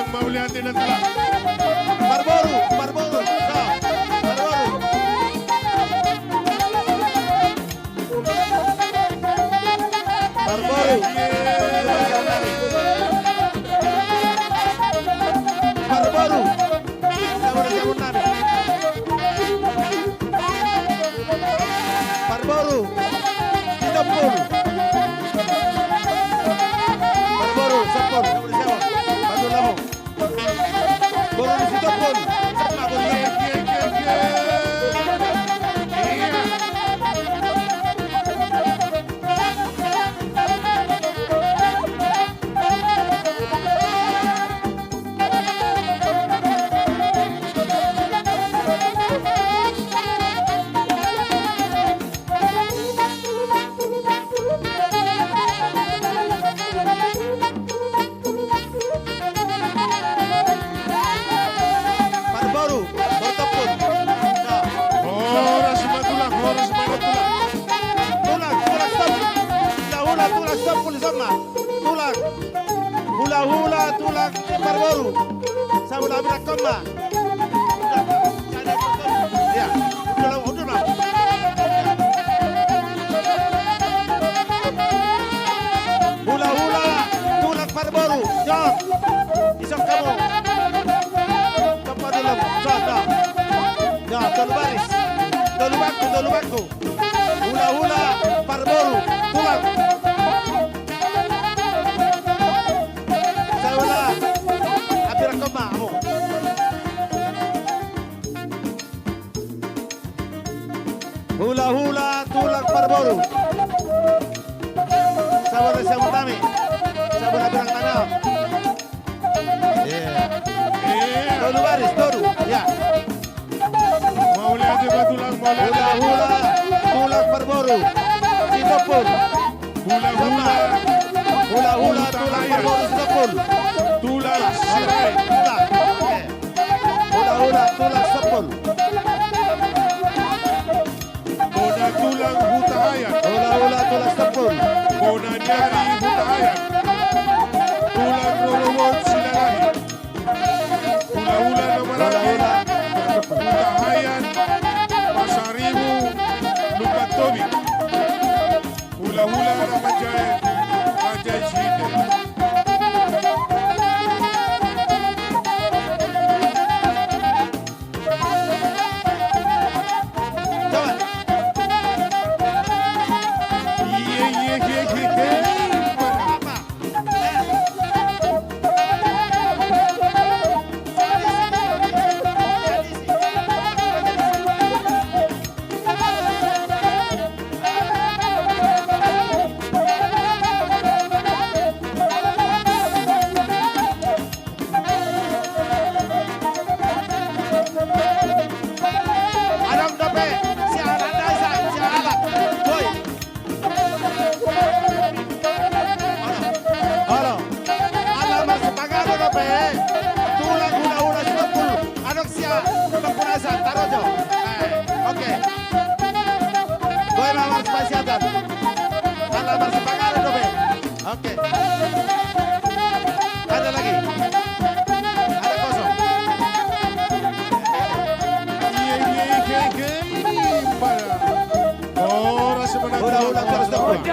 Mauliante na tulang. Barboru, Barboru, Barboru. Barboru. Barboru. Sabor namin. Barboru. Kitapul. Barboru, sapol. Sabor lamo. Baru di situ pun sama hula-hula tulang Barboru sama labra koma ya udah hula-hula tulang Barboru jom isok kamu tempat dulu jom ya tolu baris tolu bangku hula-hula Barboru tulang hula-hula tulang Barboru sabar sama kami sabar bilang mana dulu baris dulu ya Mauliante tulang hula-hula tulang Barboru Sitopul hula-hula tulang Barboru Sitopul tulang sirai hula-hula tulang Sitopul tulang Hutahayan hula-hula tulang Sitopul Bona Nyari Hutahayan tulang Rorowon Silalahi hula-hula Namaragi Hutahayan Pasaribu Lukatobi hula-hula Ramajaya Rajai Shide Oke. Ada lagi. Ada kosong. Hula-hula terus dong.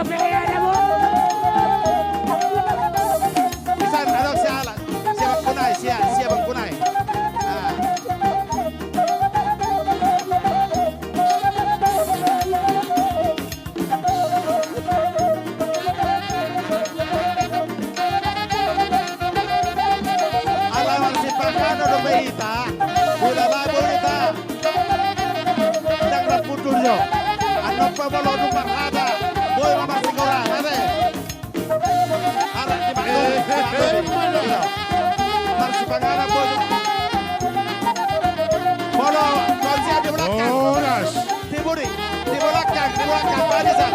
Bisa ada siapa kunai, siapa kunai. bonita. Ulala bonita. Jangan putusnya. Ano pa balo numar ada. Boy mama sigura. Nade. Arah di mana? Marsi Pangara boy. Bolo konsia di belakang. Oras. Tiburi. Di belakang. Barisan.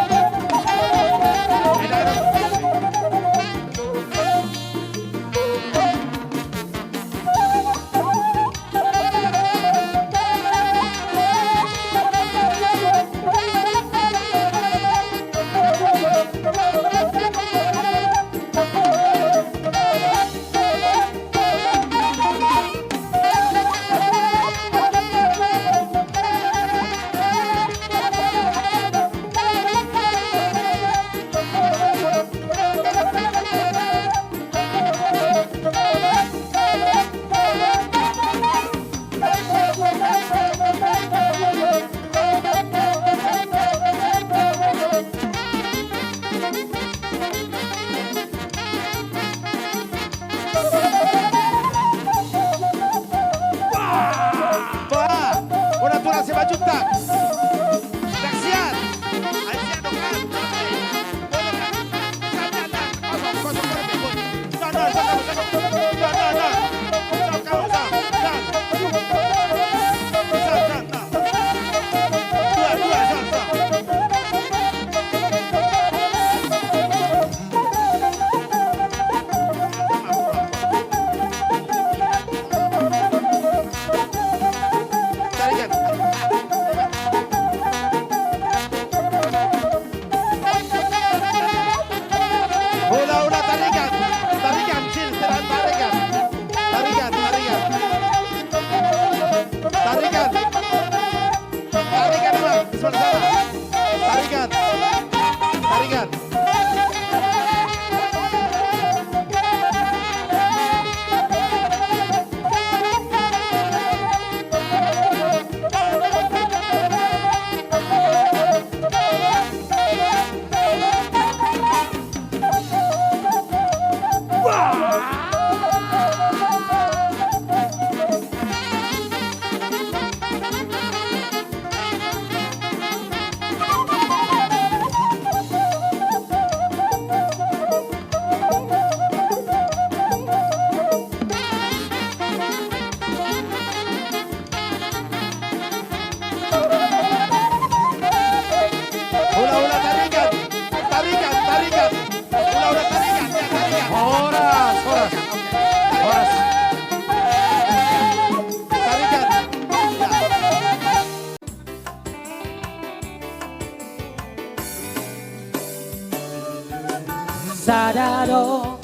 Sadaro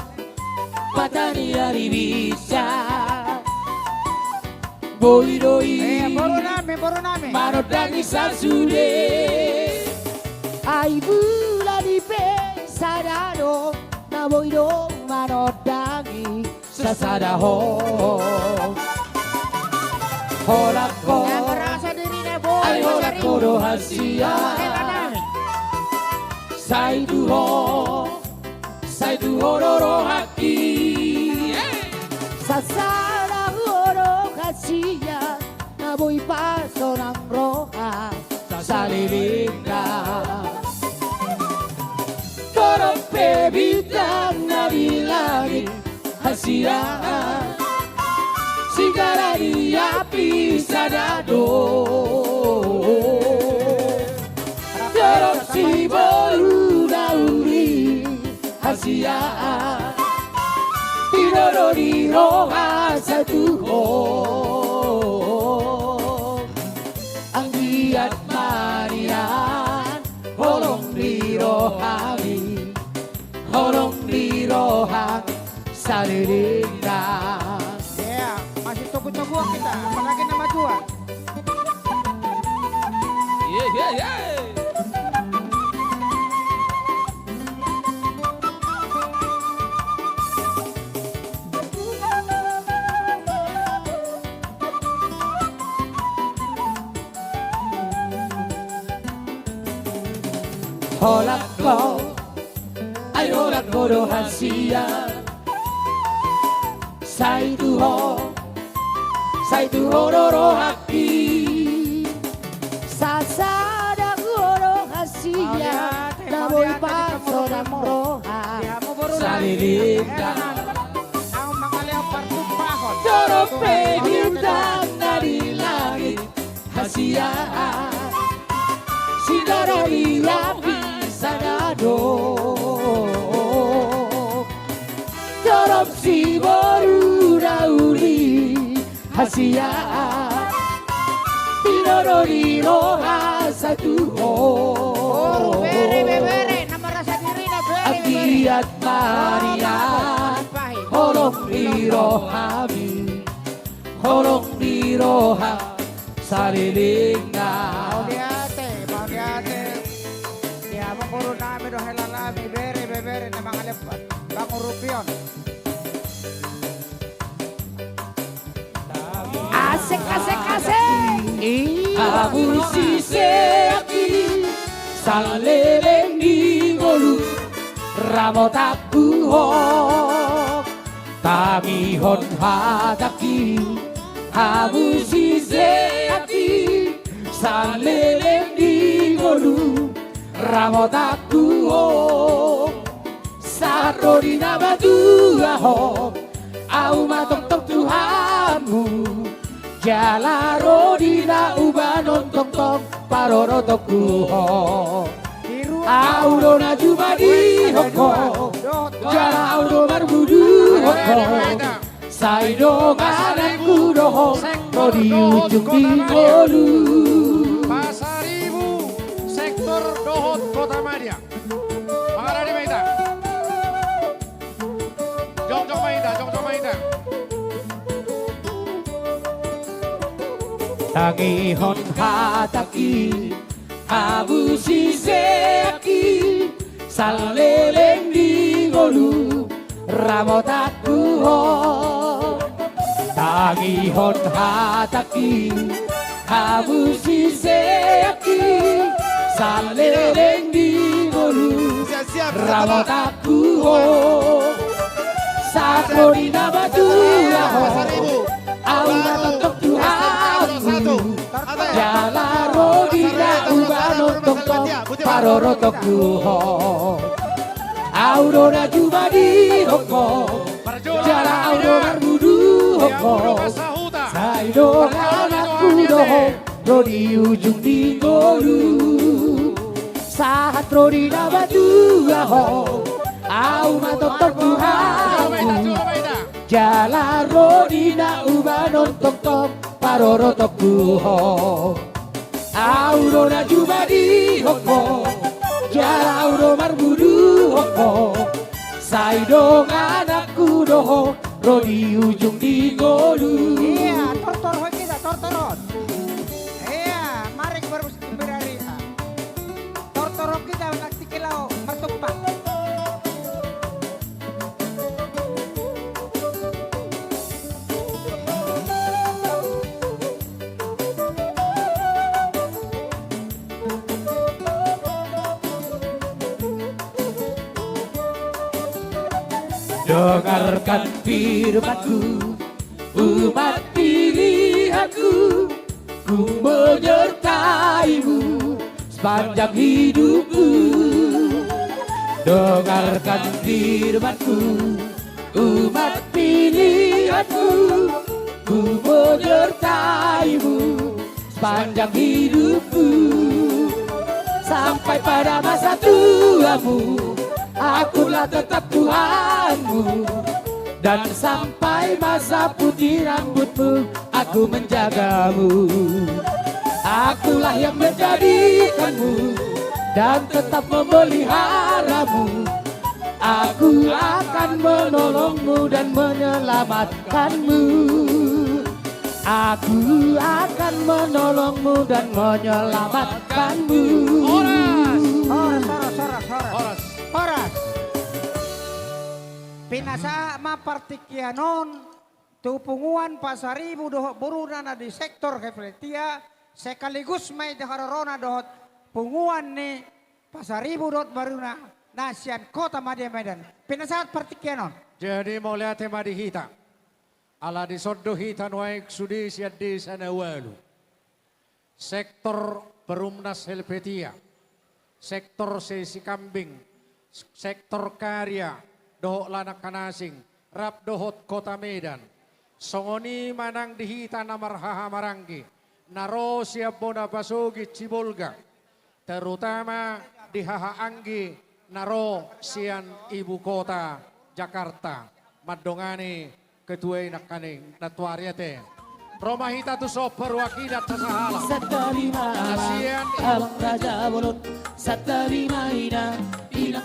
matanya hari bisa boiroi Boro name. manodani sasude Ai bula di pe sadaro na boiro manodagi sasadaho holako yang merasa dirinya boy ay holako do hasia Saidu hororo haki sasara oro hasia na boy paso ng roja salilinga Torong pebitang nabilangin hasia Sigara di api sadado Torong siboru dauri hasia Tinoro di roja satuho Ang giat manian Holong di rohani Holong di rohan Salilinga ya masih tunggu-tunggu kita apalagi nama Tuhan Yeah. Holak ko ay holak ko do hasia Saidu ho Saitu hororo haki Sasada goro hasia Namoy paso ng roha Salilinda Ang mga leopard tumpahon. Doro pedildang na di langit Hasia Sigara liapi sanado Dorop si boru uli Hasia Tinorori roha satu ho Bere, nama rasa diri na bere. Akiat Marian Holong dirohami Holong diroha Salilinga Mau diate. Dia mau puro namin do helalami. Bere, na mga leopard. Bangong rupion. Asik Abu siseki Saleleng di golu Ramo takuho Tamihon hadaki Abu siseki Saleleng di golu Ramo takuho Saro di nabatu aho Au matok Tuhanmu Jalaro dina ubanon tong tong paroro tokuho Audo na jumadi hoko Jala audo marbudu hoko Saido anakku doho Rodi ujung di golu Pasaribu, sektor Dohot Kota Madia. Mengarah Maida. Jong Maida. Tangihon hataki Abu siseki Saleleng di golu Ramo takuho Tangihon hataki Abu siseki Saleleng di golu Siap-siap. Ramo takuho Sakro di nabatu Pasaribu. Aura totok Tuhanmu Jalaro dina ubano tongtong Paroro tokuho Aurora jumadi hoko Jala auro marbudu hoko Saido anakku doho Rodi ujung di golu Saat rodi nabatu aho Au matotok Tuhanmu Jala rodina ubanon tok tok paroro tokuho Aurora jumadi hoko Jala auro marbudu hoko Saido anakku doho Rodi ujung di golu Iya, tortor kita, tortoron. Iya, mari baru berari. Tortor kita naktikilau mertumpak. Dengarkan firmanku Umat pilihanku Ku menyertaimu Sepanjang hidupku Dengarkan firmanku Umat pilihanku Ku menyertaimu Sepanjang hidupku Sampai pada masa tuamu Akulah tetap Tuhanmu Dan sampai masa putih rambutmu Aku menjagamu Akulah yang menjadikanmu Dan tetap memeliharamu Aku akan menolongmu dan menyelamatkanmu Aku akan menolongmu dan menyelamatkanmu Horas. Pinasa mapartikyanon tupunguan pasaribu dohot burunana di sektor Kefletia sekaligus may dekarorona dohot punguan ni pasaribu dohot baruna nasian kota Madia Medan. Pinasaat partikyanon. Jadi mau lihat tema di kita. ala disoddohitan waik sudi siaddi sanawalu. Sektor Perumnas Helvetia, sektor sesi kambing, sektor karya, dohok lanak kanasing, rap dohot kota Medan, songoni manang dihita namar haha maranggi, naro siap bona basugi Cibolga, terutama di haha anggi, naro sian ibu kota Jakarta, madongani ketuai nakaning natuariate. Roma hita tu soper wakidat sasahala. Sa tarima abang raja bolot, sa tarima inang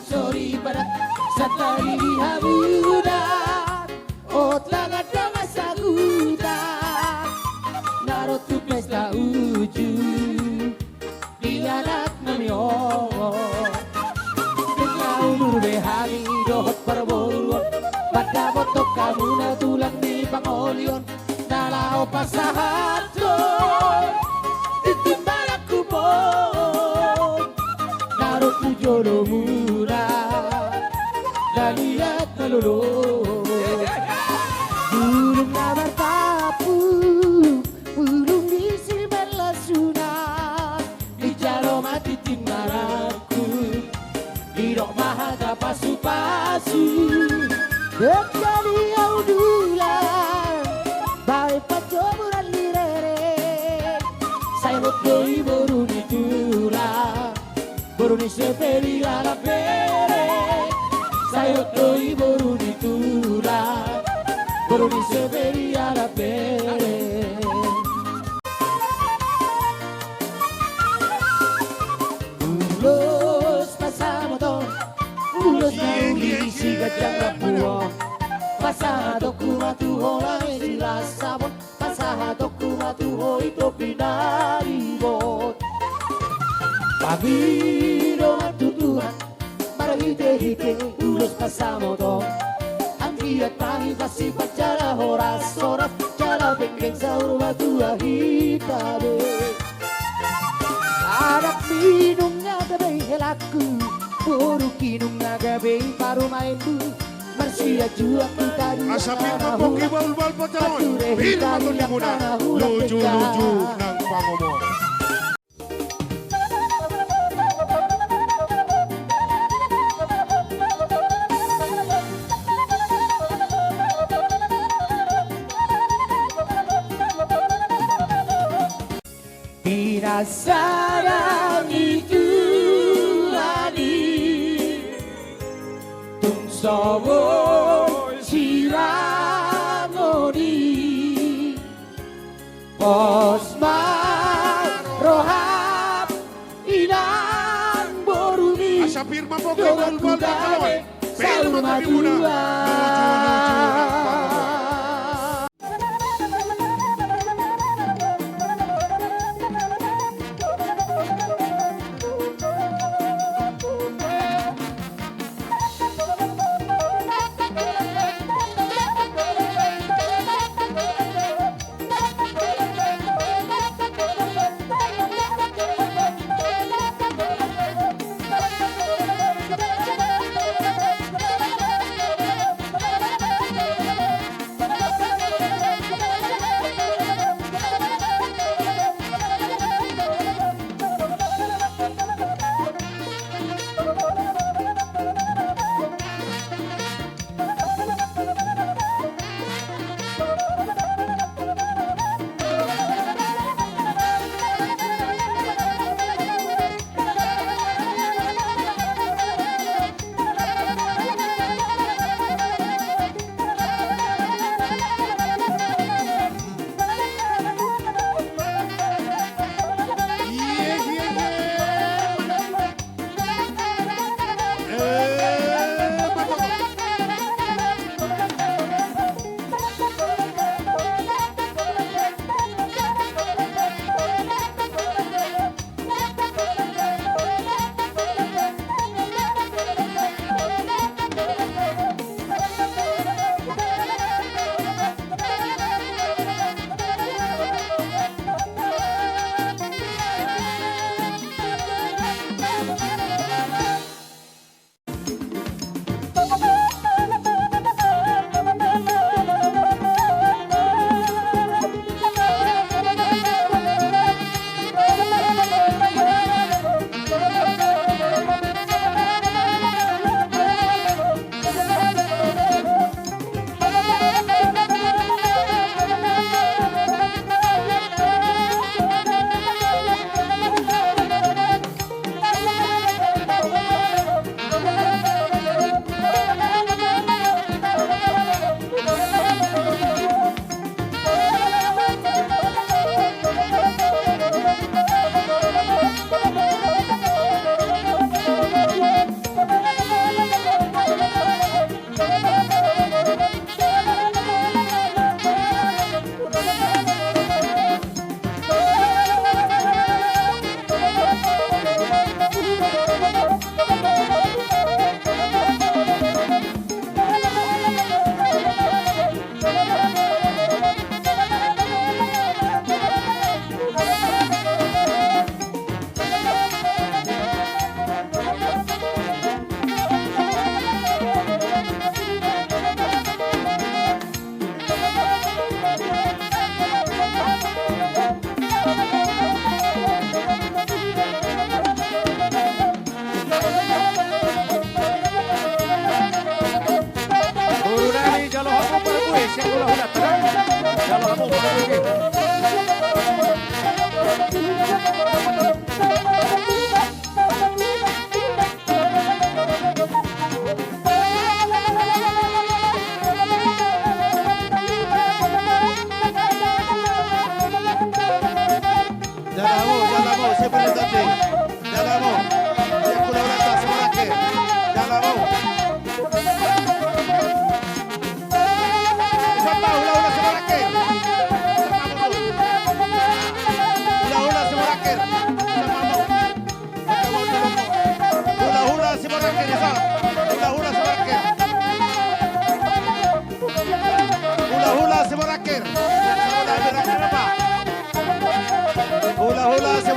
sori barat, sa tarimi habudan, otlangan dengan sagutan, narot tu pesta uju, dianak namyon, dengan ulur behani dohot perboruan, pada botok kamu na tulang di pangolion. Nalao pasahato, titimbang aku pun, narot tujuh muna, nalihat nalulung. Bulong na martapu, bulong di silmelasuna, di jalo matitin maraku, di dok mahaka pasu-pasu, dekali audulan. Baik pacoburan lirere, saya botoi boruni tura, boruni seperi ala pere, saya botoi boruni tura, boruni seperi ala pere. Ulos pasamo to, ulos na ulisi gajang rapuo. Pasado kumatuho lang sila sabon, pasado kumatuho ito pinaribot. Pabiro matutuhan, marahite-hite, ulos pasamo to. Ang kiat pangit pasipat jala horas-horas, jala penggeng sa urma tua hitabe. Anak minum nga gabay helaku, puro kinum nga gabay paru main bu. Asa firma poki bal-bal patanon, firma to ni muna, luju-luju ng pangomo. Pinasarang itu Somo siramoni Osman Rohab Inang Borumi Asa firma po kay bal-bal na kaloy, firma to ni muna, luju-luju ng pangomo.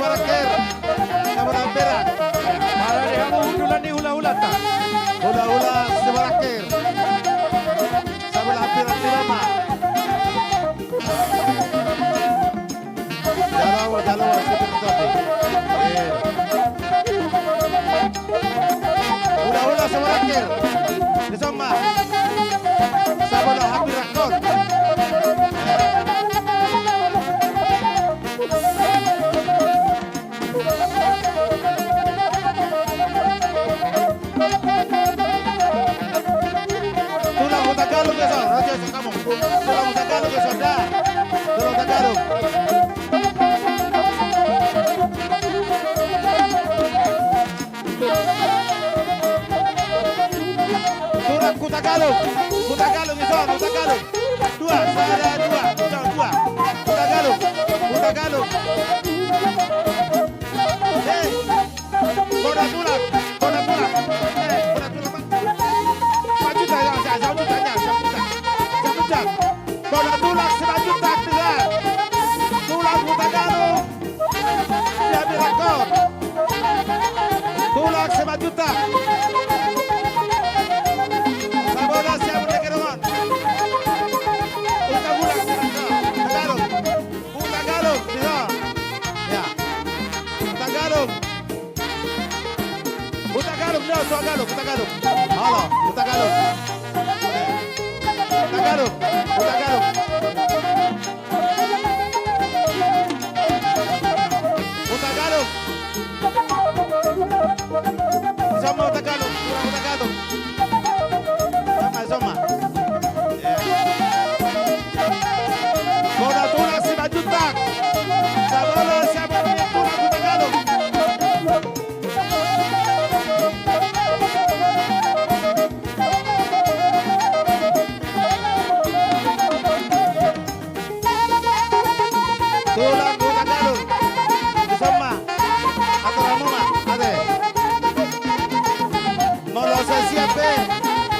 berakhir. Kemudian perak. Para kamu udulan ni hula-hula ta. Hula-hula sudah berakhir. Sebelah perak di lama. Jalawa seperti tadi. Hula-hula sudah berakhir. Di sama. Sebelah hampir rakon. Tulang Tagalog ya, Son. Roger, kamu. Tulang Tagalog ya, Son. Dah. Tulang Tagalog. Tulang Tagalog. Tagalog ya, Son. Tagalog. Dua, saya dua. Son, dua. Tagalog. Tagalog. Hey. Bola tulang. Bola tulang. Hey, bola tulang. Maju saya, jauh tanya, jauh. Bola tulang semaju tak dengar. Tulang Tagalog. Dia direkod. Tulang semaju tak. Sabola siapa yang kerongan? Ulang Tagalog. Tagalog, tidak. Ya. Tagalog. Tagalog, no, Tagalog. Halo, Tagalog. Tagalog. Tagalog. Sama Tagalog, Tagalog. Sama. Bola tulang si maju tak. Sabola siapa yang tulang Tagalog? Tulang Tagalog. Sama. Atau Ramuma, ada. Molo siapa?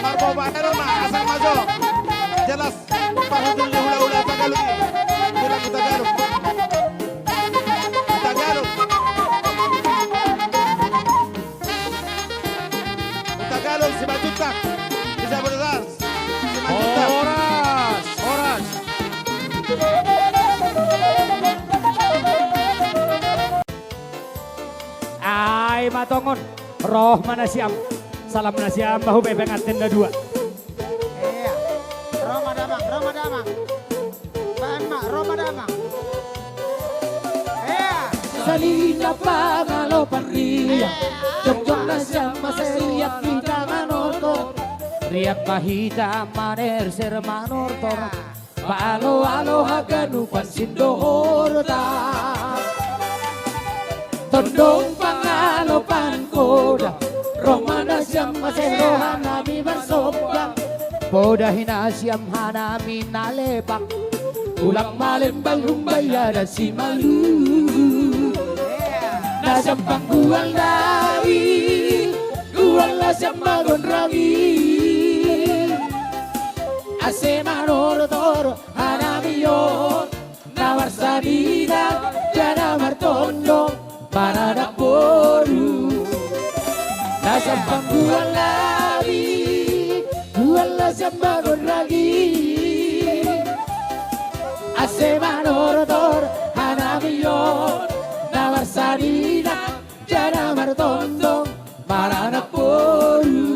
Marbo Banaroma, asal maju. Jelas. Parhudul di hula-hula Tagalog. Tulang Tagalog. Tagalog. Tagalog si Majutak. Bisa benar. Si Majutak. Oras. Ay matongon, roh mana siam, salam nasiam bahu bebeng atenda dua. Iya. Roma damang. Pema, Roma damang. Iya. Salina pangalopan ria, jong na siam maseriak kita manortor, riak mahita maner ser manortor, paalo haganupan sindohorta. Tondong pangalopan koda, romana siam masero hanami bersobang, boda hina siam hanami nalepak, ulang malembang rumbaya dan si malu. Nasam panggual nawi, gual nasam magon rawi, ase manortor hanami yon, nawar sadida jana martondong. Para daporu nasam panggual labi gual nasam bangun lagi ase manortor hanamiyon nawar sadina jana martondong para daporu.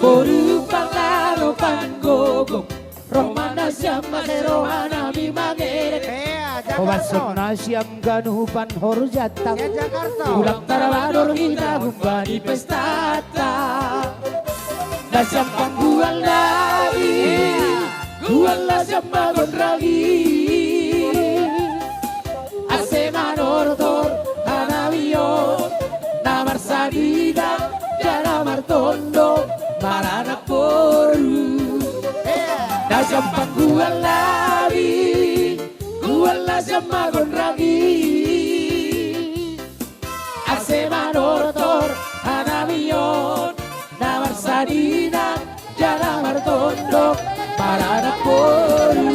Boru pangalopan gogong, romana siam masero hanami mageret. Pawasok na siyam ganupan horjatang, Ya Jakarta. ulang tarawador kita humbani pestata. Nasyam panggual nabi, gual nasyam magon ragi. Ase manortor hanawiyon, namar sadida jana martondo. Maranak poru, nasyam panggual nabi, wala siya magonragi. Ase manortor, hanamiyon, namar sadinan, jana martondok, para na por